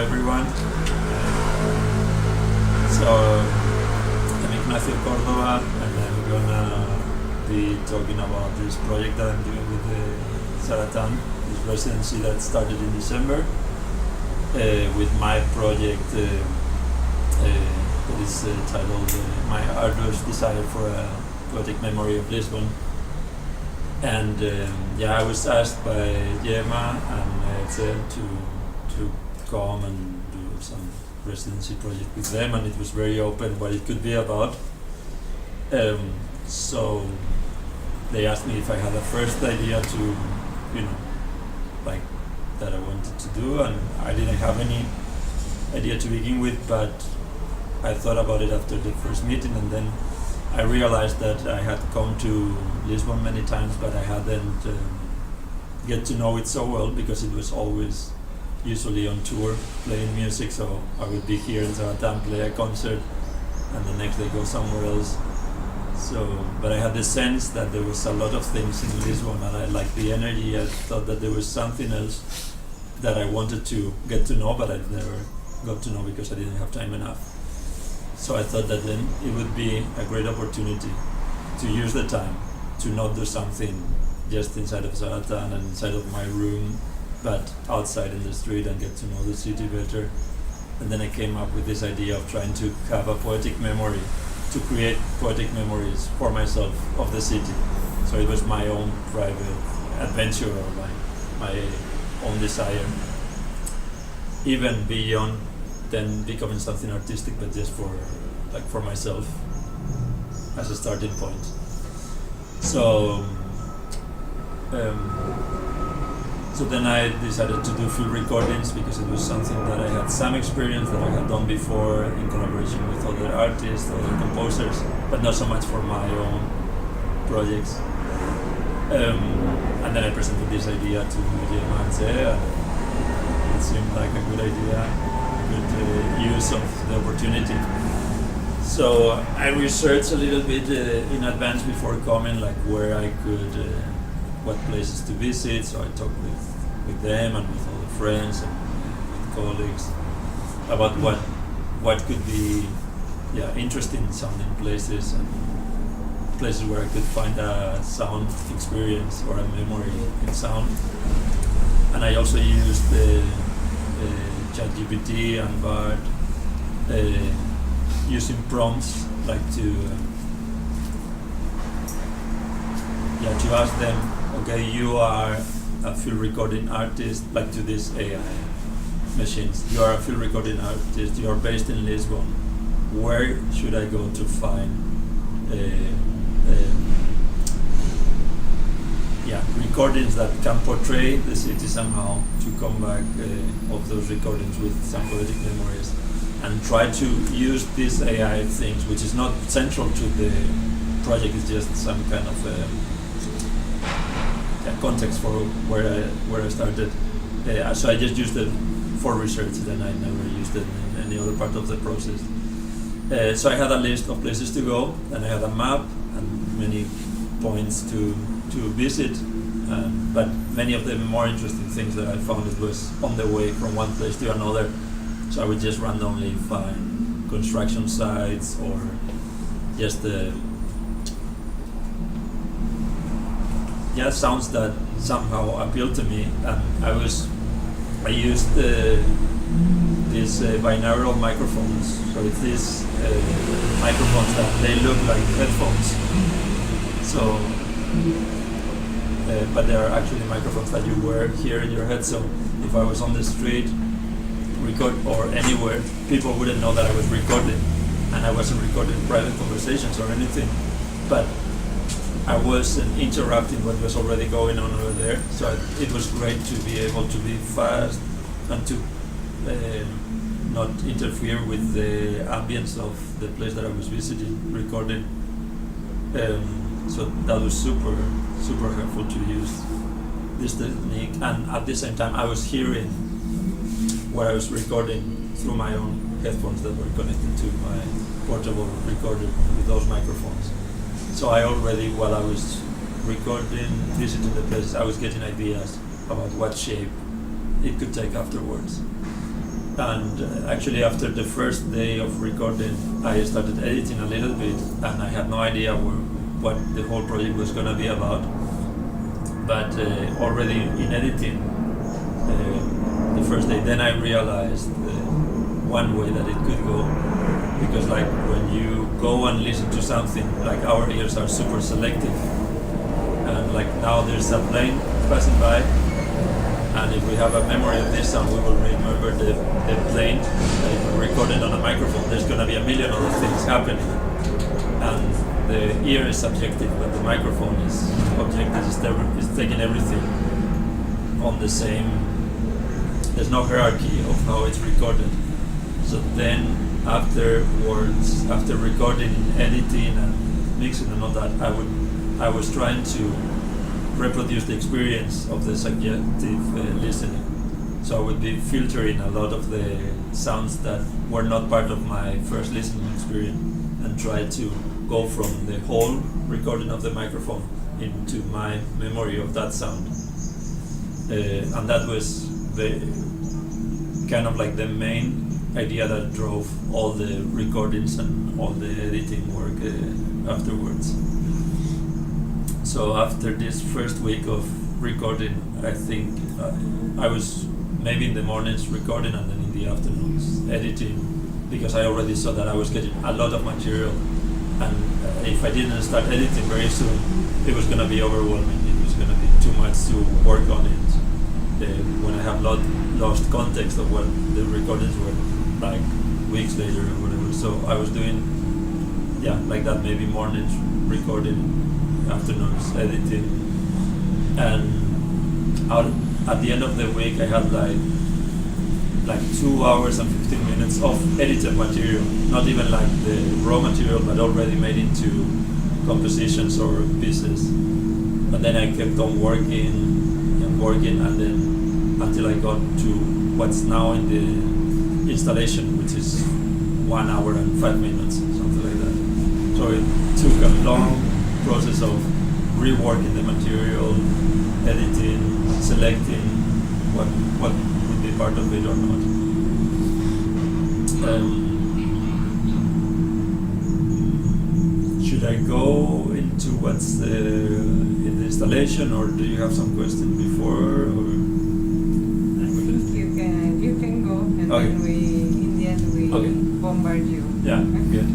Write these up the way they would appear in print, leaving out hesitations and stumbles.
everyone. So I'm Ignacio Córdoba, and I'm gonna be talking about this project that I'm doing with the Zaratan, this residency that started in December, with my project that is titled My Arduous Desire for a Poetic Memory of Lisbon. And I was asked by Gemma and Ted to come and do some residency project with them, and it was very open what it could be about. So they asked me if I had a first idea to, like that I wanted to do, and I didn't have any idea to begin with, but I thought about it after the first meeting, and then I realized that I had come to Lisbon many times, but I hadn't get to know it so well, because it was always usually on tour playing music. So I would be here in Zaratan, play a concert, and the next day go somewhere else. So, but I had the sense that there was a lot of things in Lisbon, and I liked the energy. I thought that there was something else that I wanted to get to know, but I never got to know because I didn't have time enough. So I thought that then it would be a great opportunity to use the time to not do something just inside of Zaratan and inside of my room, but outside in the street and get to know the city better. And then I came up with this idea of trying to have a poetic memory, to create poetic memories for myself of the city. So it was my own private adventure, or my own desire, even beyond then becoming something artistic, but just for myself as a starting point. So so then I decided to do field recordings, because it was something that I had some experience that I had done before in collaboration with other artists, other composers, but not so much for my own projects. And then I presented this idea to Gemma and Ted, and it seemed like a good idea, good use of the opportunity. So I researched a little bit in advance before coming, like where I could, what places to visit. So I talked with them and with other friends and with colleagues about what could be interesting sounding places, and places where I could find a sound experience or a memory in sound. And I also used the ChatGPT and Bard, using prompts, like to ask them, okay, you are a field recording artist, like to these AI machines, you are a field recording artist, you are based in Lisbon, where should I go to find recordings that can portray the city somehow, to come back of those recordings with some poetic memories, and try to use these AI things, which is not central to the project, it's just some kind of context for where I started. So I just used it for research, then I never used it in any other part of the process. So I had a list of places to go, and I had a map and many points to visit, but many of the more interesting things that I found, it was on the way from one place to another. So I would just randomly find construction sites, or just sounds that somehow appealed to me. And I used these binaural microphones. So it's these microphones that they look like headphones. So, but they are actually microphones that you wear here in your head. So if I was on the street, or anywhere, people wouldn't know that I was recording, and I wasn't recording private conversations or anything, but I wasn't interrupting what was already going on over there. So it was great to be able to be fast and to not interfere with the ambience of the place that I was visiting, recording. So that was super helpful to use this technique, and at the same time I was hearing where I was recording through my own headphones that were connected to my portable recorder with those microphones. So I already, while I was recording, visiting the places, I was getting ideas about what shape it could take afterwards. And actually, after the first day of recording, I started editing a little bit, and I had no idea what the whole project was going to be about. But already in editing, the first day, then I realized one way that it could go, because like when you go and listen to something, like our ears are super selective, and like now there's a plane passing by, and if we have a memory of this sound, we will remember the plane. If we record it on a microphone, there's going to be a million other things happening, and the ear is subjective, but the microphone is objective. It's taking everything on the same. There's no hierarchy of how it's recorded. So then afterwards, after recording, editing, and mixing and all that, I was trying to reproduce the experience of the subjective listening. So I would be filtering a lot of the sounds that were not part of my first listening experience, and try to go from the whole recording of the microphone into my memory of that sound. And that was the kind of like the main idea that drove all the recordings and all the editing work afterwards. So after this first week of recording, I think I was maybe in the mornings recording and then in the afternoons editing, because I already saw that I was getting a lot of material, and if I didn't start editing very soon, it was going to be overwhelming. It was going to be too much to work on it. When I have lost context of what the recordings were like weeks later or whatever. So I was doing, like that, maybe mornings recording, afternoons editing, and at the end of the week I had like 2 hours and 15 minutes of edited material, not even like the raw material, but already made into compositions or pieces. And then I kept on working, and then until I got to what's now in the installation, which is 1 hour and 5 minutes, something like that. So it took a long process of reworking the material, editing, selecting what would be part of it or not. Should I go into what's in the installation, or do you have some questions before? Or? I think you can go, and okay. Then in the end we bombard you. Yeah, good.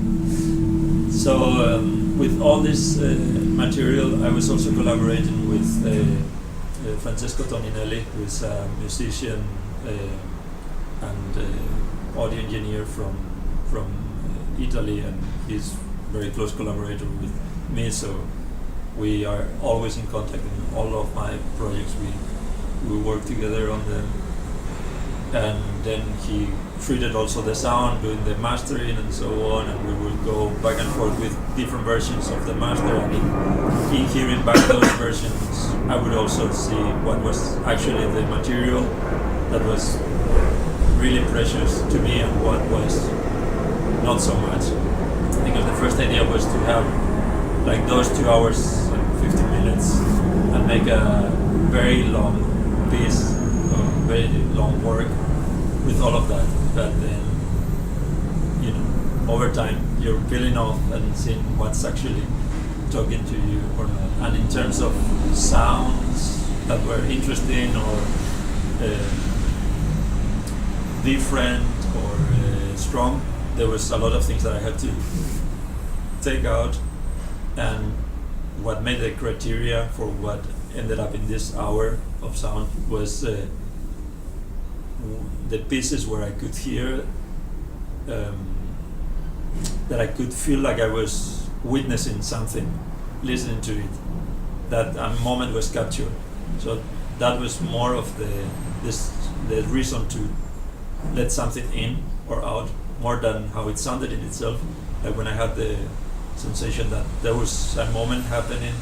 So with all this material, I was also collaborating with Francesco Toninelli, who is a musician and audio engineer from Italy, and he's very close collaborator with me. So we are always in contact in all of my projects. We work together on them, and then he treated also the sound, doing the mastering and so on, and we will go back and forth with different versions of the master, and in hearing back those versions I would also see what was actually the material that was really precious to me and what was not so much, because the first idea was to have like those 2 hours and 15 minutes and make a very long piece, very long work with all of that. But then, over time, you're peeling off and seeing what's actually talking to you or not. And in terms of sounds that were interesting or different or strong, there was a lot of things that I had to take out. And what made the criteria for what ended up in this hour of sound was the pieces where I could hear, that I could feel like I was witnessing something, listening to it, that a moment was captured. So that was more of the reason to let something in or out, more than how it sounded in itself. Like when I had the sensation that there was a moment happening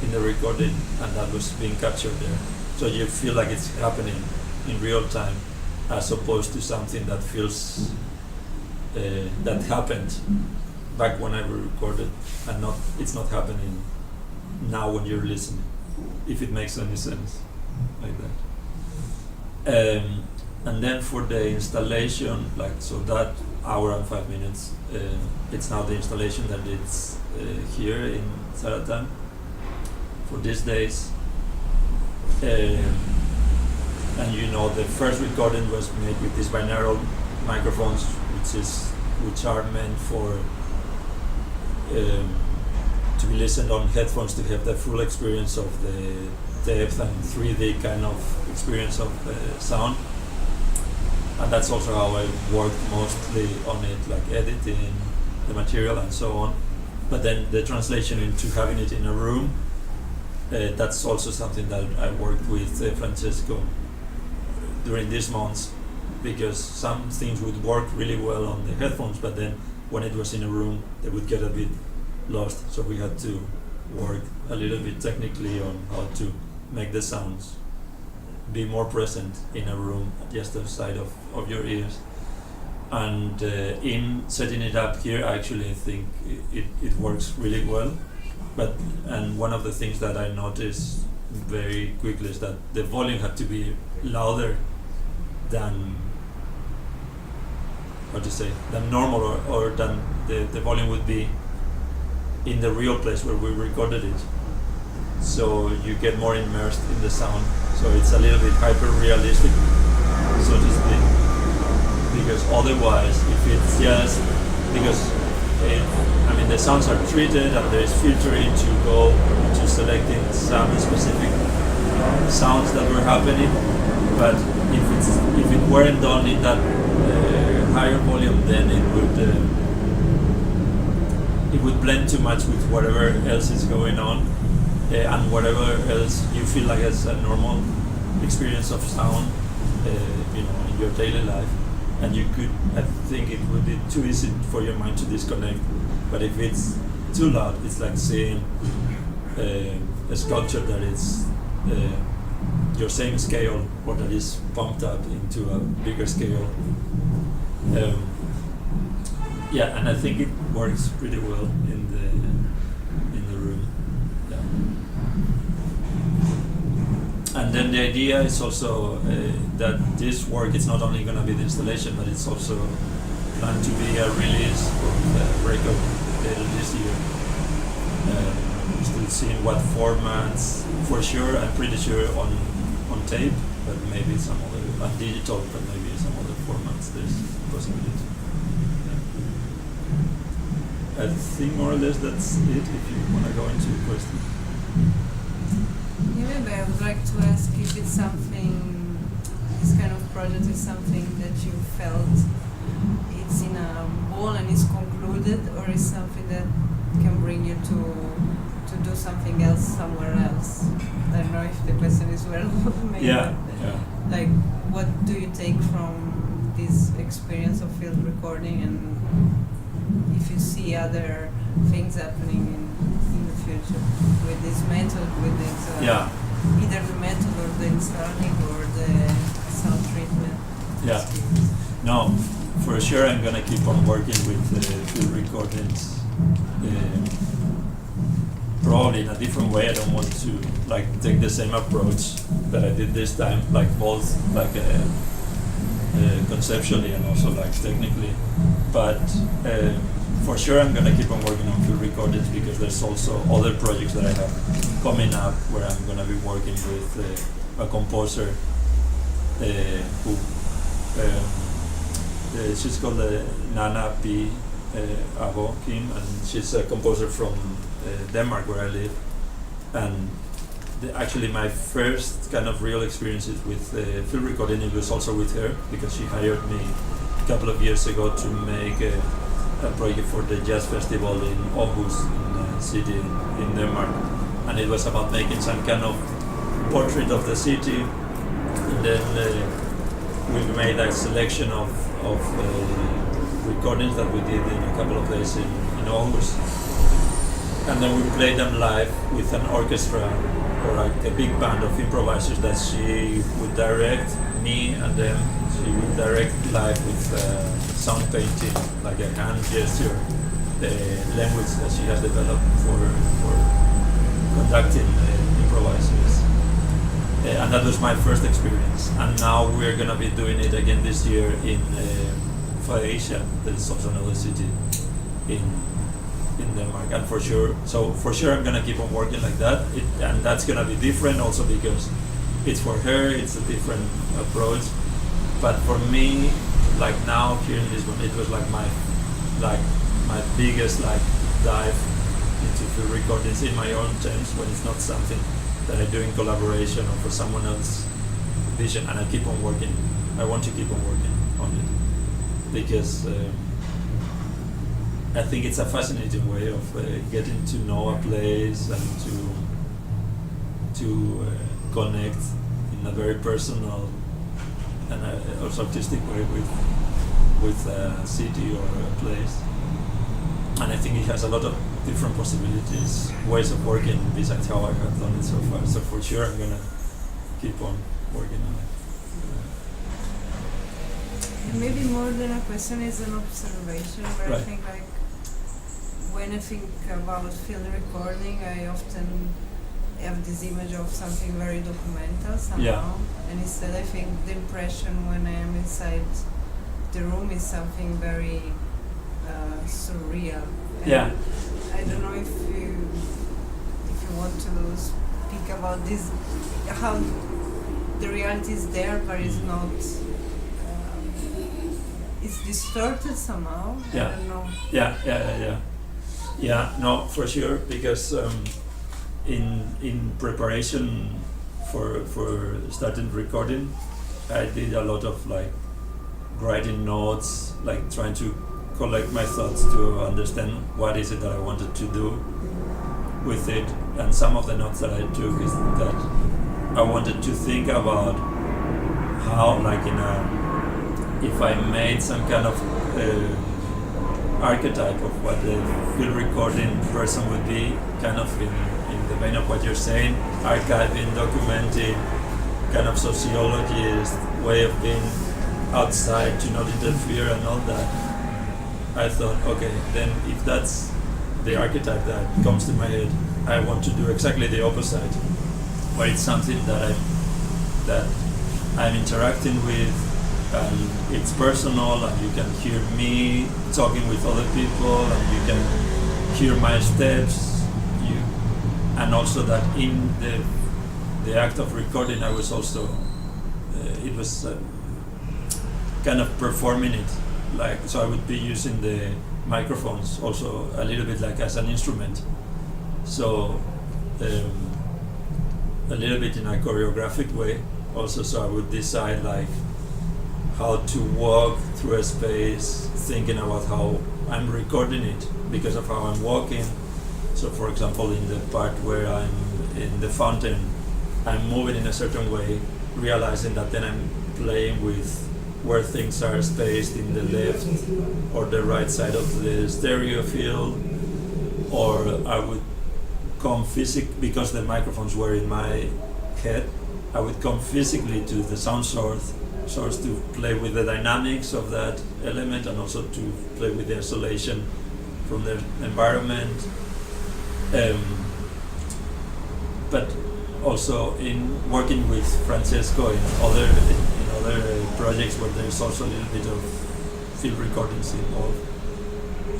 in the recording and that was being captured there. So you feel like it's happening in real time, as opposed to something that feels that happened back when I recorded, and it's not happening now when you're listening, if it makes any sense, like that. And then for the installation, like, so that hour and 5 minutes, it's now the installation that it's here in Zaratan for these days. And you know, the first recording was made with these binaural microphones, which are meant for to be listened on headphones to have the full experience of the depth and 3D kind of experience of sound. And that's also how I worked mostly on it, like editing the material and so on. But then the translation into having it in a room, that's also something that I worked with Francesco during these months, because some things would work really well on the headphones, but then when it was in a room, they would get a bit lost. So we had to work a little bit technically on how to make the sounds be more present in a room just outside of your ears. And in setting it up here, I actually think it works really well. And one of the things that I noticed very quickly is that the volume had to be louder than, than normal, or than the volume would be in the real place where we recorded it. So you get more immersed in the sound. So it's a little bit hyper-realistic, so to speak. Because otherwise, if it's just, the sounds are treated and there is filtering to go to selecting some specific sounds that were happening. But if it weren't done in that higher volume, then it would blend too much with whatever else is going on, and whatever else you feel like as a normal experience of sound, in your daily life. And I think it would be too easy for your mind to disconnect. But if it's too loud, it's like seeing a sculpture that is your same scale, or that is pumped up into a bigger scale. And I think it works pretty well in the room. Yeah. And then the idea is also that this work is not only going to be the installation, but it's also planned to be a release of the record later this year. Still seeing what formats. For sure, I'm pretty sure on tape, but maybe some other, digital, but maybe some other formats. There's a possibility. Yeah. I think more or less that's it. If you want to go into the question. Yeah, maybe I would like to ask if it's something, this kind of project is something that you felt it's in a wall and is concluded, or is something that can bring you to do something else somewhere else? I don't know if the question is well made. Yeah. Like, what do you take from this experience of field recording, and if you see other things happening in the future with this method, with this either the method or the installing or the sound treatment? Yeah. No, for sure I'm gonna keep on working with field recordings. Probably in a different way. I don't want to take the same approach that I did this time, both conceptually and also technically. But for sure I'm gonna keep on working on field recordings, because there's also other projects that I have coming up where I'm gonna be working with a composer who she's called Nana P. Avo Kim, and she's a composer from Denmark, where I live. And actually my first kind of real experiences with field recording, it was also with her, because she hired me a couple of years ago to make a project for the jazz festival in Aarhus, in a city in Denmark. And it was about making some kind of portrait of the city. And then we made a selection of recordings that we did in a couple of days in Aarhus. And then we played them live with an orchestra, or a big band of improvisers that she would direct, me and them. She would direct live with sound painting, like a hand gesture, the language that she has developed for conducting improvisers. and that was my first experience. And now we're gonna be doing it again this year in Asia. That is also another city in Denmark. And for sure I'm gonna keep on working like that. And that's gonna be different also because it's for her. It's a different approach. But for me, like now here in Lisbon, it was like my biggest dive into field recordings in my own terms, when it's not something that I do in collaboration or for someone else's vision. And I keep on working. I want to keep on working on it because I think it's a fascinating way of getting to know a place and to connect in a very personal and also artistic way with a city or a place. And I think it has a lot of different possibilities, ways of working besides how I have done it so far. So for sure I'm gonna keep on working on it. Maybe more than a question is an observation, where Right. I think when I think about field recording, I often have this image of something very documental somehow. Yeah. And instead I think the impression when I am inside the room is something very surreal. And Yeah. I don't know if you want to speak about this, how the reality is there but it's not, it's distorted somehow. Yeah. I don't know. Yeah, no, for sure, because in preparation for starting recording, I did a lot of writing notes, trying to collect my thoughts to understand what is it that I wanted to do with it. And some of the notes that I took is that I wanted to think about how, if I made some kind of archetype of what the field recording person would be, kind of in the vein of what you're saying, archiving, documenting, kind of sociologist way of being outside to not interfere and all that. I thought, okay, then if that's the archetype that comes to my head, I want to do exactly the opposite, where it's something that I'm interacting with, and it's personal, and you can hear me talking with other people, and you can hear my steps. And also that in the act of recording, I was also it was kind of performing it, so I would be using the microphones also a little bit as an instrument. So a little bit in a choreographic way also. So I would decide how to walk through a space, thinking about how I'm recording it because of how I'm walking. So for example, in the part where I'm in the fountain, I'm moving in a certain way, realizing that then I'm playing with where things are spaced in the left or the right side of the stereo field, or I would come because the microphones were in my head, I would come physically to the sound source to play with the dynamics of that element and also to play with the isolation from the environment. But also in working with Francesco in other projects where there's also a little bit of field recordings involved,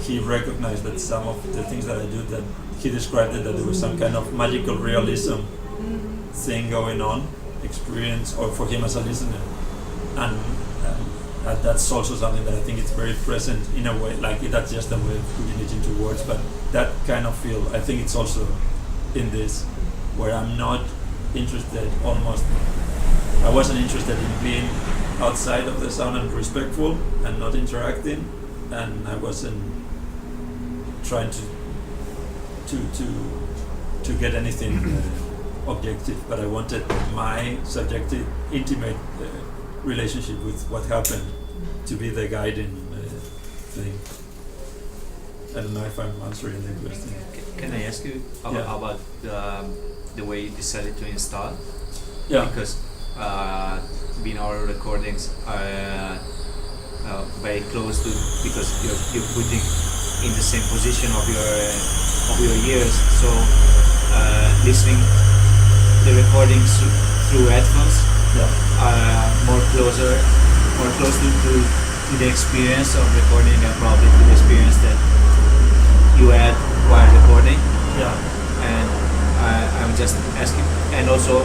he recognized that some of the things that I do, that he described it, that there was some kind of magical realism thing going on, experience, or for him as a listener. And that's also something that I think it's very present in a way, that's just a way of putting it into words, but that kind of feel, I think it's also in this, where I'm not interested, I wasn't interested in being outside of the sound and respectful and not interacting, and I wasn't trying to get anything objective, but I wanted my subjective, intimate relationship with what happened to be the guiding thing. I don't know if I'm answering the question. Can I ask you about the way you decided to install? Yeah. Because being our recordings are very close to, because you're putting in the same position of your ears. So listening the recordings through through headphones, Yeah. more close to the experience of recording and probably to the experience that you had while recording. Yeah. And I'm just asking, and also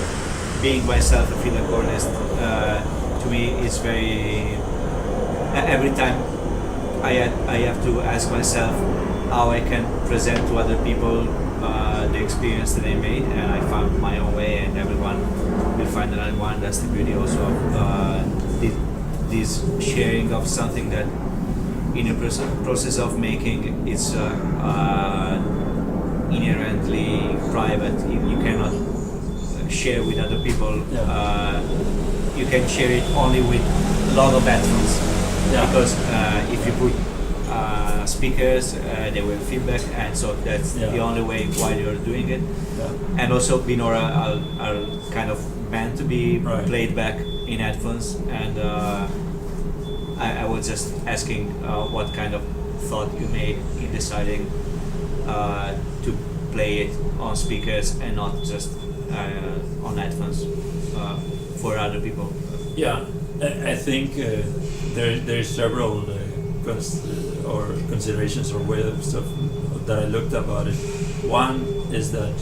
being myself a field recordist, to me it's very, every time I have to ask myself how I can present to other people the experience that I made, and I found my own way, and everyone will find another one. That's the beauty also of this sharing of something that in the process of making it's inherently private. You cannot share with other people. You can share it only with a lot of headphones, because if you put speakers, they will feedback, and so that's the only way while you're doing it. And also binaural are kind of meant to be played back in headphones, and I was just asking what kind of thought you made in deciding to play it on speakers and not just on headphones for other people. Yeah, I think there's several considerations or ways of that I looked about it. One is that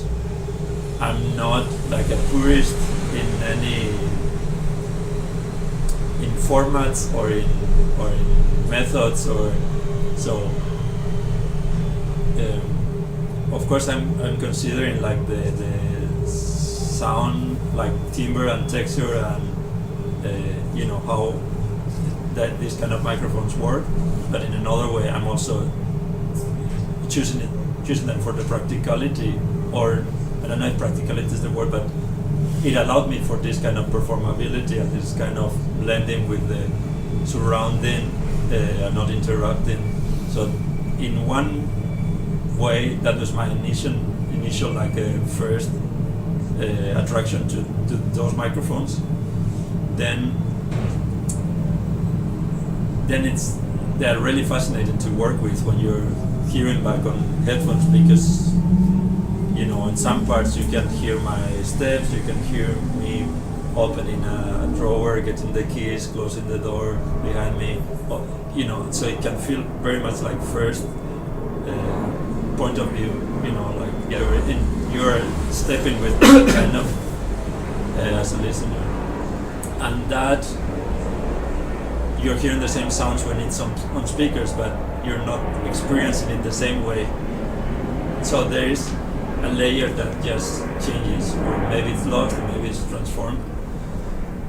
I'm not like a purist in formats or in methods or so. Of course, I'm considering like the sound, like timbre and texture, and how that these kind of microphones work. But in another way, I'm also choosing them for the practicality, or I don't know if practicality is the word, but it allowed me for this kind of performability and this kind of blending with the surrounding and not interrupting. So in one way, that was my initial like first attraction to those microphones. Then they're really fascinating to work with when you're hearing back on headphones, because in some parts you can hear my steps, you can hear me opening a drawer, getting the keys, closing the door behind me, so it can feel very much like first point of view, like you're stepping with kind of as a listener, and that you're hearing the same sounds when it's on speakers, but you're not experiencing it the same way. So there is a layer that just changes, or maybe it's lost, or maybe it's transformed.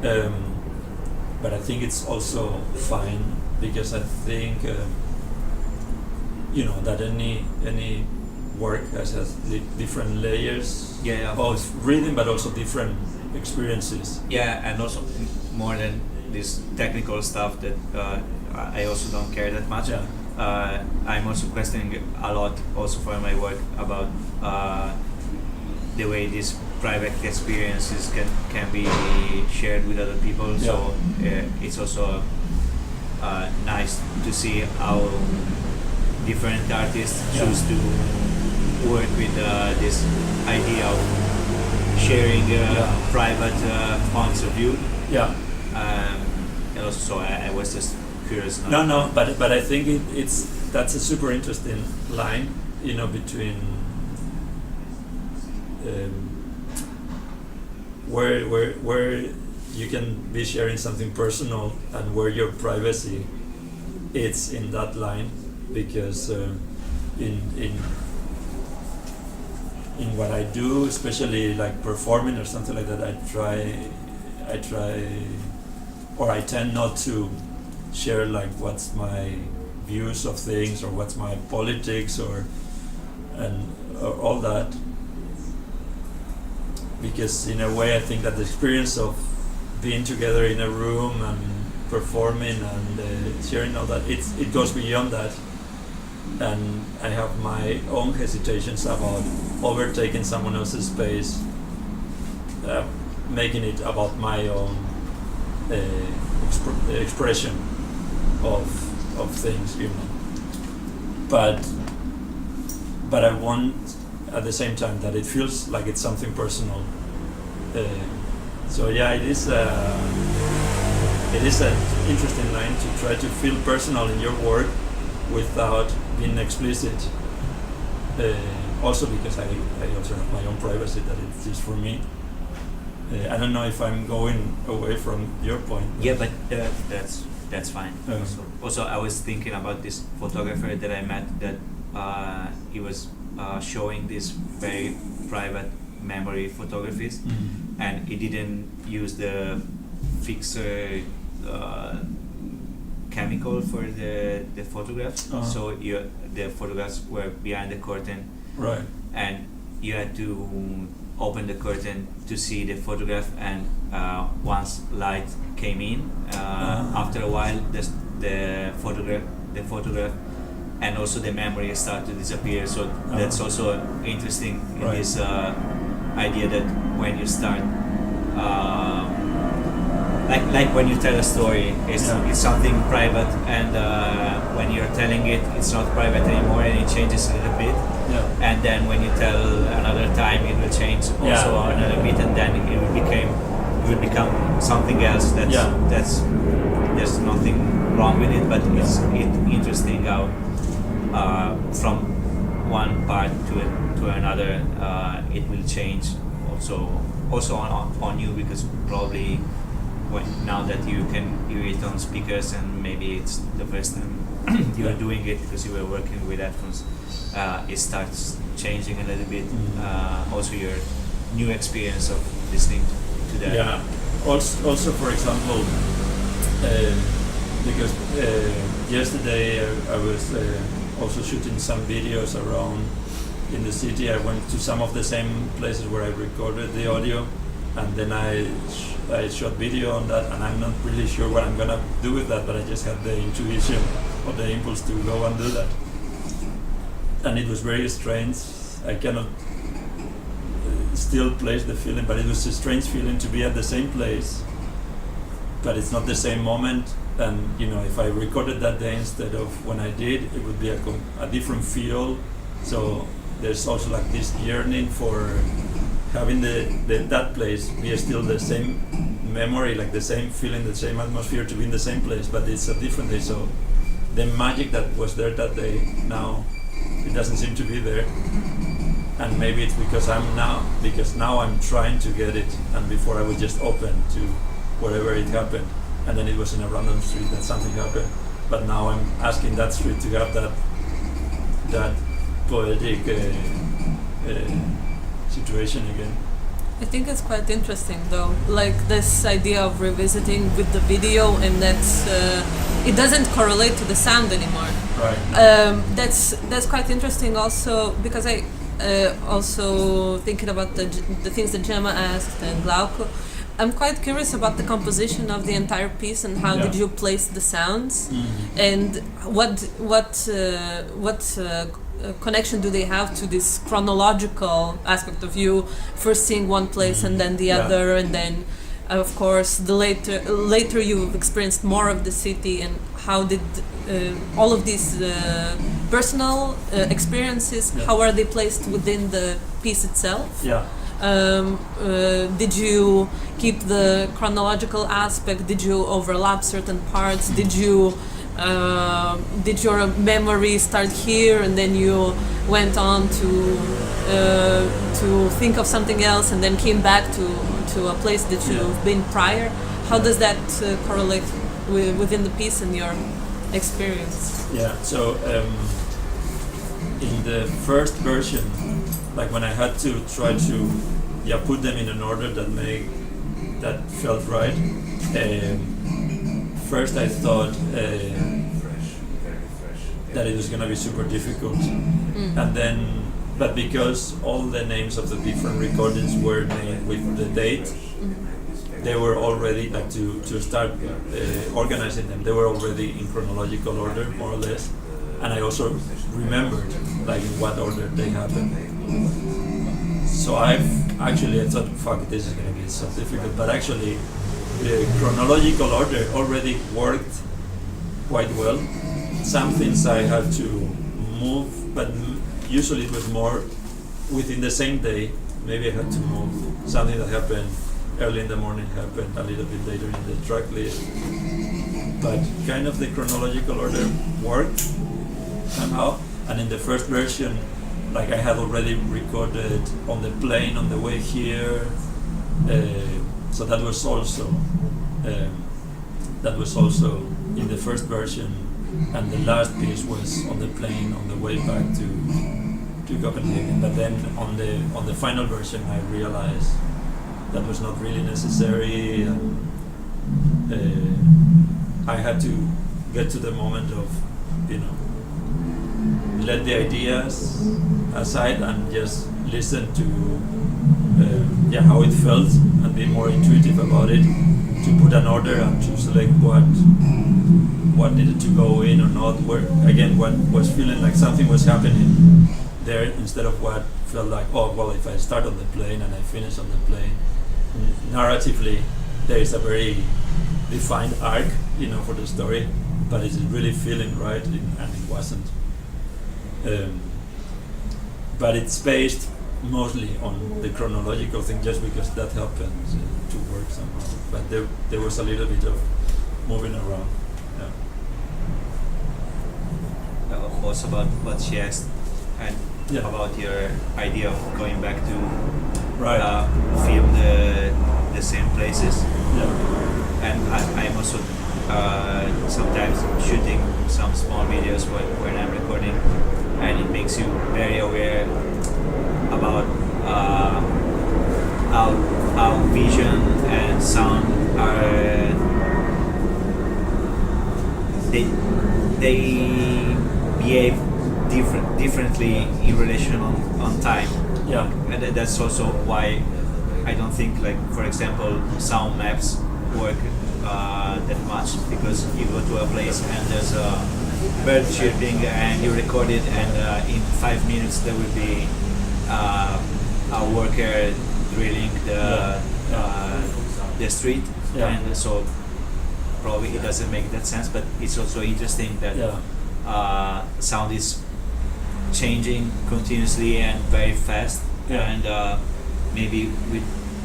But I think it's also fine, because I think that any work has different layers of reading, but also different experiences. Yeah, and also more than this technical stuff that I also don't care that much. I'm also questioning a lot also for my work about the way these private experiences can be shared with other people. So it's also nice to see how different artists choose to work with this idea of sharing private points of view. And also, so I was just curious. No, but I think that's a super interesting line, between where you can be sharing something personal and where your privacy is in that line, because in what I do, especially like performing or something like that, I try, or I tend not to share like what's my views of things, or what's my politics, or all that, because in a way I think that the experience of being together in a room and performing and sharing all that, it goes beyond that, and I have my own hesitations about overtaking someone else's space, making it about my own expression of things, but I want at the same time that it feels like it's something personal, So yeah, it is an interesting line to try to feel personal in your work without being explicit. Also because I also have my own privacy that it's just for me. I don't know if I'm going away from your point. Yeah, but that's fine. Also, I was thinking about this photographer that I met that he was showing these very private memory photographies, and he didn't use the fixer chemical for the photographs. So the photographs were behind the curtain, right? And you had to open the curtain to see the photograph, and once light came in, after a while the photograph and also the memory start to disappear. So that's also interesting in right. this idea that when you start like when you tell a story, it's something private, and when you're telling it, it's not private anymore, and it changes a little bit. Yeah. And then when you tell another time, it will change also another bit, and then it will become something else. That's there's nothing wrong with it, but it's interesting how from one part to another it will change also on you, because probably now that you can hear it on speakers, and maybe it's the first time you're doing it because you were working with headphones, it starts changing a little bit. Also your new experience of listening to that. Yeah. Also, for example, because yesterday I was also shooting some videos around in the city. I went to some of the same places where I recorded the audio, and then I shot video on that, and I'm not really sure what I'm gonna do with that, but I just had the intuition or the impulse to go and do that. And it was very strange. I cannot still place the feeling, but it was a strange feeling to be at the same place, but it's not the same moment. And if I recorded that day instead of when I did, it would be a different feel. So there's also like this yearning for having that place be still the same memory, like the same feeling, the same atmosphere, to be in the same place, but it's a different day. So the magic that was there that day, now it doesn't seem to be there. And maybe it's because now I'm trying to get it, and before I was just open to wherever it happened, and then it was in a random street that something happened. But now I'm asking that street to have that poetic situation again. I think it's quite interesting though, like this idea of revisiting with the video, and that's it doesn't correlate to the sound anymore. Right. That's quite interesting also, because I also thinking about the things that Gemma asked and Glauco. I'm quite curious about the composition of the entire piece, and how did you place the sounds, and what connection do they have to this chronological aspect of you first seeing one place and then the other, and then of course the later you've experienced more of the city, and how did all of these personal experiences, how are they placed within the piece itself? Did you keep the chronological aspect? Did you overlap certain parts? Did your memory start here, and then you went on to think of something else, and then came back to a place that you've been prior? How does that correlate within the piece and your experience? Yeah. So in the first version, like when I had to try to put them in an order that felt right. First I thought that it was gonna be super difficult, and then but because all the names of the different recordings were named with the date, they were already like to start organizing them. They were already in chronological order, more or less, and I also remembered like in what order they happened. So I thought, fuck, this is gonna be so difficult, but actually the chronological order already worked quite well. Some things I had to move, but usually it was more within the same day. Maybe I had to move something that happened early in the morning happened a little bit later in the track list. But kind of the chronological order worked somehow. And in the first version, like I had already recorded on the plane on the way here, so that was also in the first version, and the last piece was on the plane on the way back to Copenhagen. But then on the final version, I realized that was not really necessary. I had to get to the moment of, let the ideas aside and just listen to how it felt and be more intuitive about it, to put an order and to select what needed to go in or not, where again what was feeling like something was happening there, instead of what felt like, oh well, if I start on the plane and I finish on the plane. Narratively there is a very defined arc, for the story, but is it really feeling right? And it wasn't. But it's based mostly on the chronological thing, just because that happens to work somehow. But there was a little bit of moving around. Also about what she asked, and about your idea of going back to film the same places. And I'm also sometimes shooting some small videos when I'm recording, and it makes you very aware about how vision and sound are they behave differently in relation on time. And that's also why I don't think, like, for example, sound maps work that much, because you go to a place and there's a bird chirping and you record it, and in 5 minutes there will be a worker drilling the street, and so probably it doesn't make that sense. But it's also interesting that sound is changing continuously and very fast, and maybe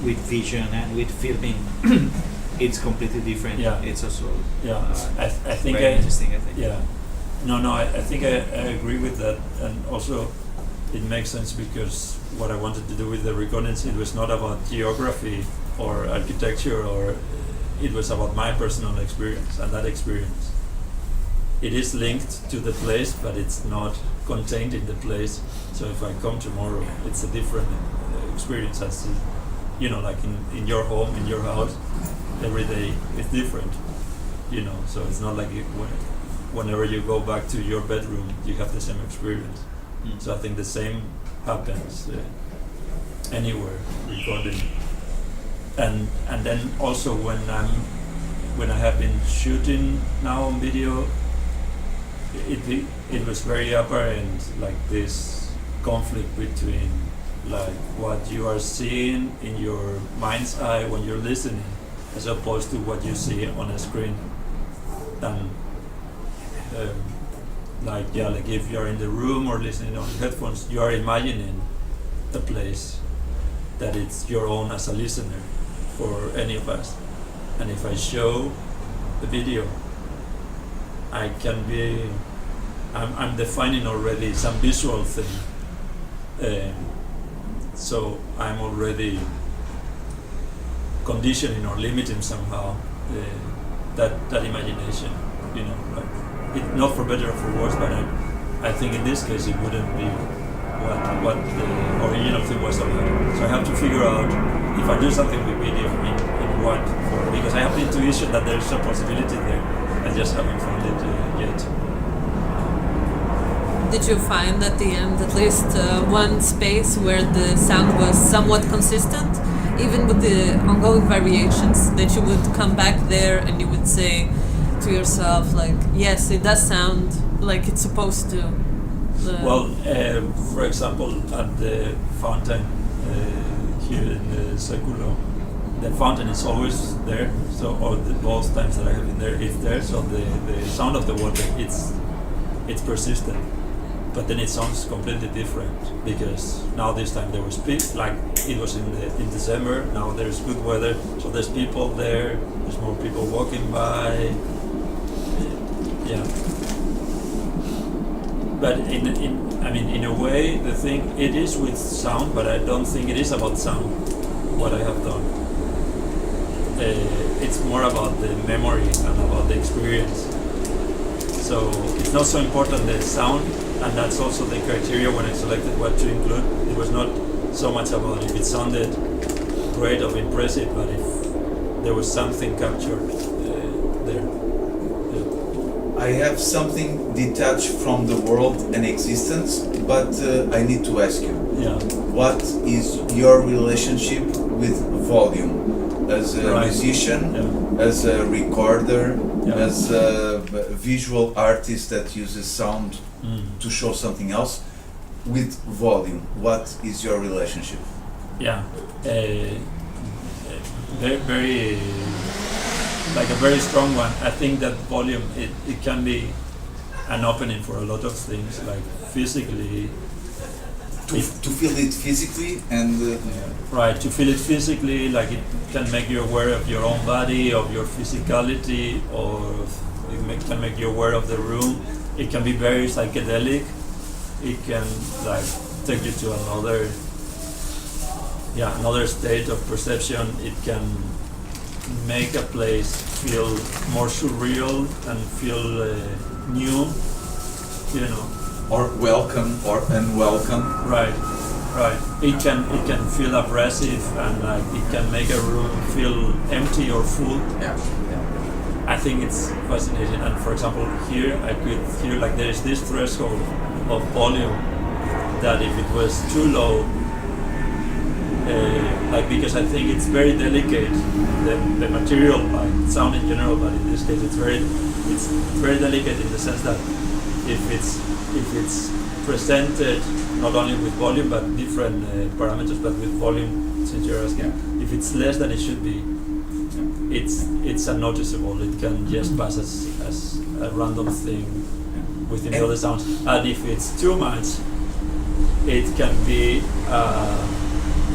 with vision and with filming it's completely different. It's also I think very interesting, I think. I think I agree with that, and also it makes sense because what I wanted to do with the recordings, it was not about geography or architecture, or it was about my personal experience, and that experience, it is linked to the place, but it's not contained in the place. So if I come tomorrow, it's a different experience, as like in your home, in your house, every day is different, so it's not like whenever you go back to your bedroom you have the same experience. So I think the same happens anywhere recording, and then also when I have been shooting now on video, it was very apparent, like this conflict between like what you are seeing in your mind's eye when you're listening, as opposed to what you see on a screen. And like if you're in the room or listening on headphones, you are imagining a place that it's your own as a listener for any of us. And if I show the video, I'm defining already some visual thing. So I'm already conditioning or limiting somehow that imagination, like not for better or for worse, but I think in this case it wouldn't be what the original thing was about. So I have to figure out if I do something with video in what form, because I have the intuition that there's a possibility there. I just haven't found it yet. Did you find at the end at least one space where the sound was somewhat consistent, even with the ongoing variations, that you would come back there and you would say to yourself, like, yes, it does sound like it's supposed to? Well, for example, at the fountain here in the Circulo, the fountain is always there, so both times that I have been there, it's there, so the sound of the water, it's persistent. but then it sounds completely different because now this time there was like it was in December. Now there's good weather, so there's people there. There's more people walking by. Yeah. But in a way, the thing it is with sound, but I don't think it is about sound. What I have done. It's more about the memory and about the experience. So it's not so important the sound, and that's also the criteria when I selected what to include. It was not so much about if it sounded great or impressive, but if there was something captured there. I have something detached from the world and existence, but I need to ask you. Yeah. What is your relationship with volume? As a musician, as a recorder, as a visual artist that uses sound to show something else, with volume, what is your relationship? Yeah, very like a very strong one. I think that volume it can be an opening for a lot of things, like physically. To feel it physically and right, to feel it physically, like it can make you aware of your own body, of your physicality, or can make you aware of the room. It can be very psychedelic. It can like take you to another state of perception. It can make a place feel more surreal and feel new, you know. Or welcome or unwelcome. Right. It can feel abrasive and like it can make a room feel empty or full. Yeah. I think it's fascinating. And for example, here I could hear like there is this threshold of volume that if it was too low, like because I think it's very delicate, the material, like sound in general, but in this case it's very delicate in the sense that if it's presented not only with volume but different parameters, but with volume, since you're asking, if it's less than it should be, it's unnoticeable. It can just pass as a random thing within the other sounds. And if it's too much, it can be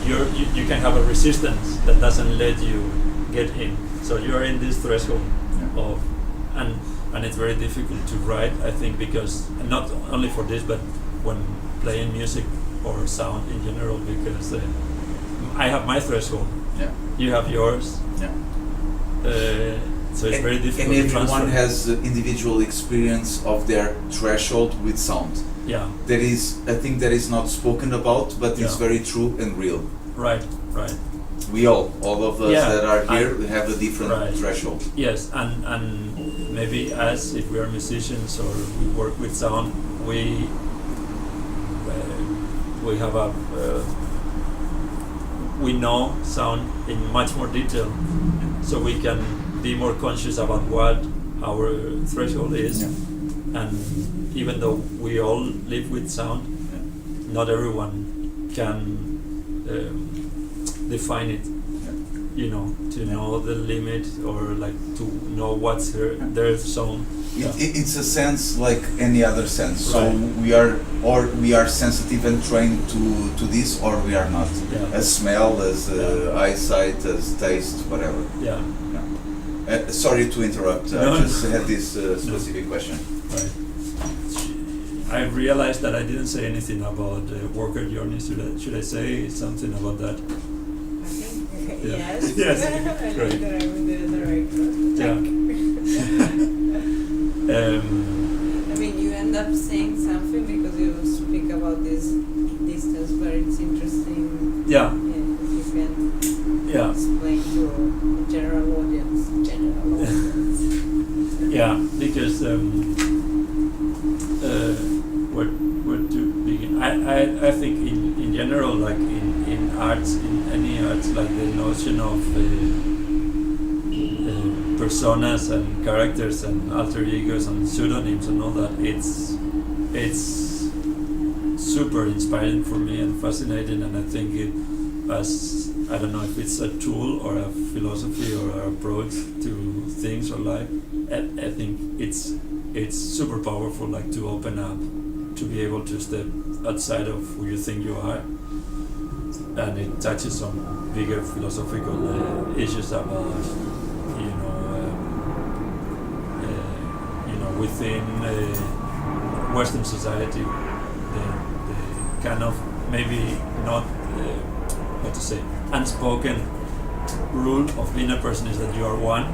you can have a resistance that doesn't let you get in. So you're in this threshold of and it's very difficult to write, I think, because not only for this, but when playing music or sound in general, because I have my threshold, you have yours, so it's very difficult. And to everyone transfer. has individual experience of their threshold with sound. Yeah. That is, I think that is not spoken about, but it's very true and real. Right. We all of us that are here have a different threshold. Yes, and maybe as if we are musicians or we work with sound, we have we know sound in much more detail, so we can be more conscious about what our threshold is. And even though we all live with sound, not everyone can define it, you know, to know the limit or like to know what's their zone. It's a sense like any other sense. So we are sensitive and trained to this, or we are not. As smell, as eyesight, as taste, whatever. Sorry to interrupt. I just had this specific question. Right. I realized that I didn't say anything about worker journeys. Should I say something about that? Yes. Yes. I Great. think that I'm in the right Yeah. I mean, you end up saying something because you speak about this distance, but it's interesting. Yeah. If you can explain to a general audience. Yeah, because where to begin? I think in general, like in arts, in any arts, like the notion of personas and characters and alter egos and pseudonyms and all that, it's super inspiring for me and fascinating, and I think it as, I don't know if it's a tool or a philosophy or an approach to things or life. I think it's super powerful, like to open up to be able to step outside of who you think you are, and it touches on bigger philosophical issues about within Western society, the kind of maybe not unspoken rule of being a person is that you are one,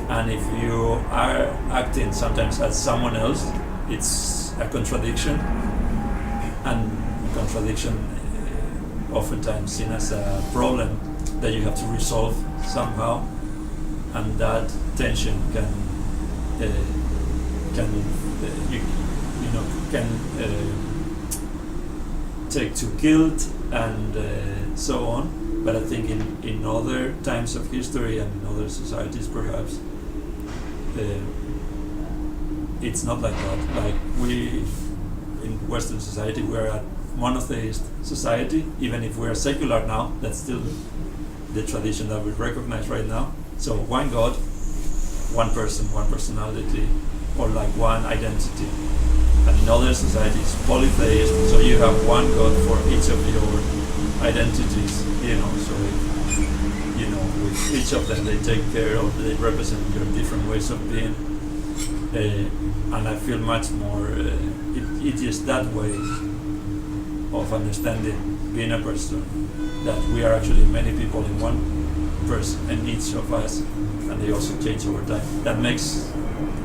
and if you are acting sometimes as someone else, it's a contradiction, and contradiction oftentimes seen as a problem that you have to resolve somehow, and that tension can take to guilt and so on. But I think in other times of history and in other societies perhaps it's not like that. Like we in Western society, we're a monotheist society. Even if we're secular now, that's still the tradition that we recognize right now. So one God, one person, one personality, or like one identity. And in other societies, polytheist, so you have one God for each of your identities, so with each of them they take care of, they represent your different ways of being. And I feel much more, it is that way of understanding being a person, that we are actually many people in one person, and each of us, and they also change over time. That makes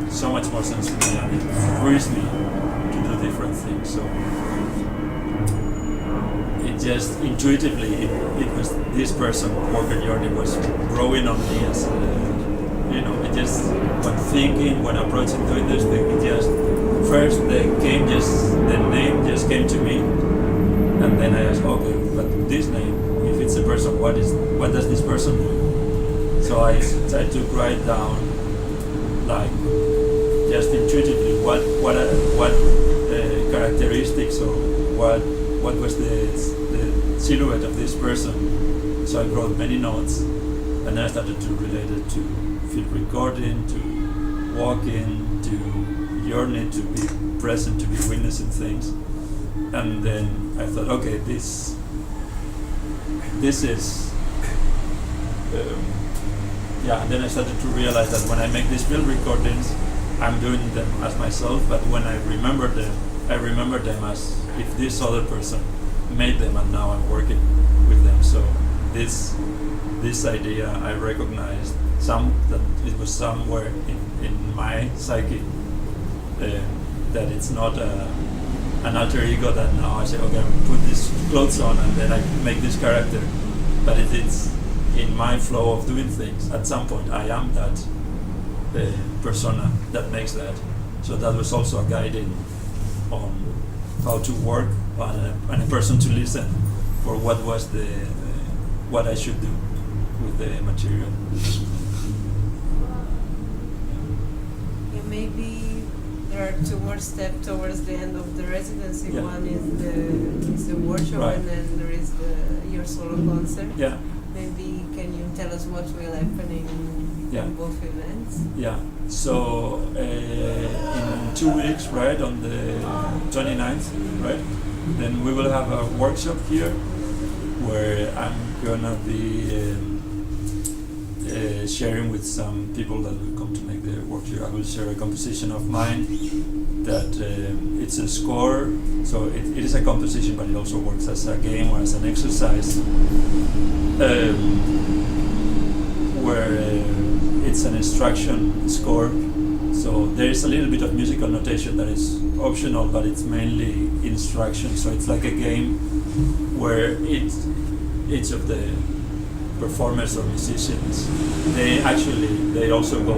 so much more sense to me, and it frees me to do different things. So it just intuitively, it was this person, Walker Journey, was growing on me as it just, when thinking, when approaching doing this thing, it just, first the name just came to me, and then I asked, okay, but this name, if it's a person, what does this person do? So I tried to write down, like, just intuitively, what characteristics or what was the silhouette of this person. So I wrote many notes, and then I started to relate it to field recording, to walking, to yearning, to be present, to be witnessing things. And then I thought, okay, this is and then I started to realize that when I make these field recordings, I'm doing them as myself, but when I remember them as if this other person made them, and now I'm working with them. So this idea, I recognized that it was somewhere in my psyche, that it's not an alter ego that now I say, okay, I'm gonna put these clothes on and then I make this character, but it's in my flow of doing things. At some point I am that persona that makes that. So that was also a guiding on how to work and a person to listen for what was what I should do with the material. Yeah, maybe there are two more steps towards the end of the residency. Yeah. One is the workshop, Right. and then there is your solo concert. Yeah. Maybe can you tell us what will happen in both events? Yeah. So in 2 weeks, right, on the 29th, right, then we will have a workshop here where I'm gonna be sharing with some people that will come to make the workshop. I will share a composition of mine that it's a score, so it is a composition, but it also works as a game or as an exercise, where it's an instruction score. So there is a little bit of musical notation that is optional, but it's mainly instruction. So it's like a game where each of the performers or musicians, they also go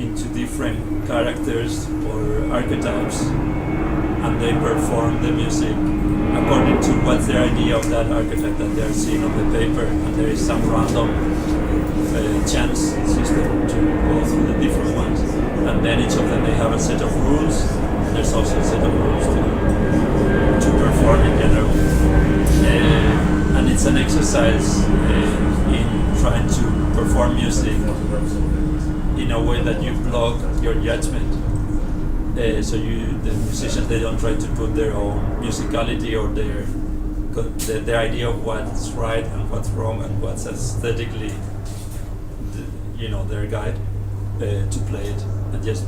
into different characters or archetypes, and they perform the music according to what's their idea of that archetype that they're seeing on the paper, and there is some random chance system to go through the different ones, and then each of them they have a set of rules. There's also a set of rules to perform in general, and it's an exercise in trying to perform music in a way that you block your judgment. So the musicians, they don't try to put their own musicality or their idea of what's right and what's wrong and what's aesthetically, their guide to play it, and just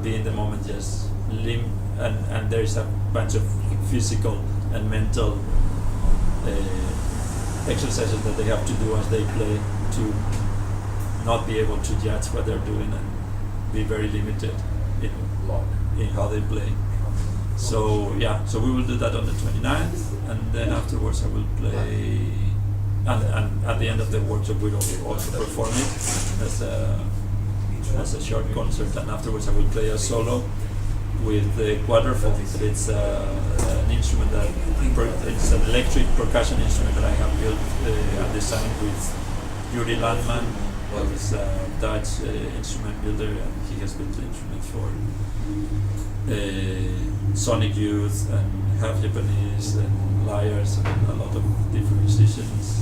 be in the moment, just and there is a bunch of physical and mental exercises that they have to do as they play to not be able to judge what they're doing and be very limited in how they play. So we will do that on the 29th, and then afterwards I will play, and at the end of the workshop we'll also perform it as a short concert, and afterwards I will play a solo with the quadrophone. It's an instrument it's an electric percussion instrument that I have built and designed with Yuri Landman, who is a Dutch instrument builder, and he has built the instrument for Sonic Youth and Half Japanese and Liars and a lot of different musicians.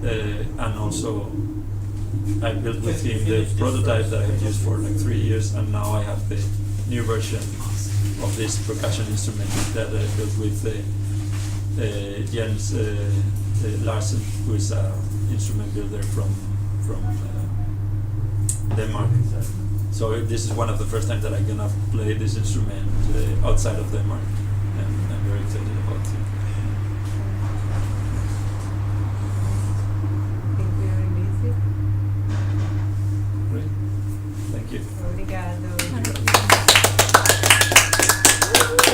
And also I built with him the prototype that I have used for like 3 years, and now I have the new version of this percussion instrument that I built with Jens Larsen, who is an instrument builder from Denmark. So this is one of the first times that I'm gonna play this instrument outside of Denmark, and I'm very excited about it.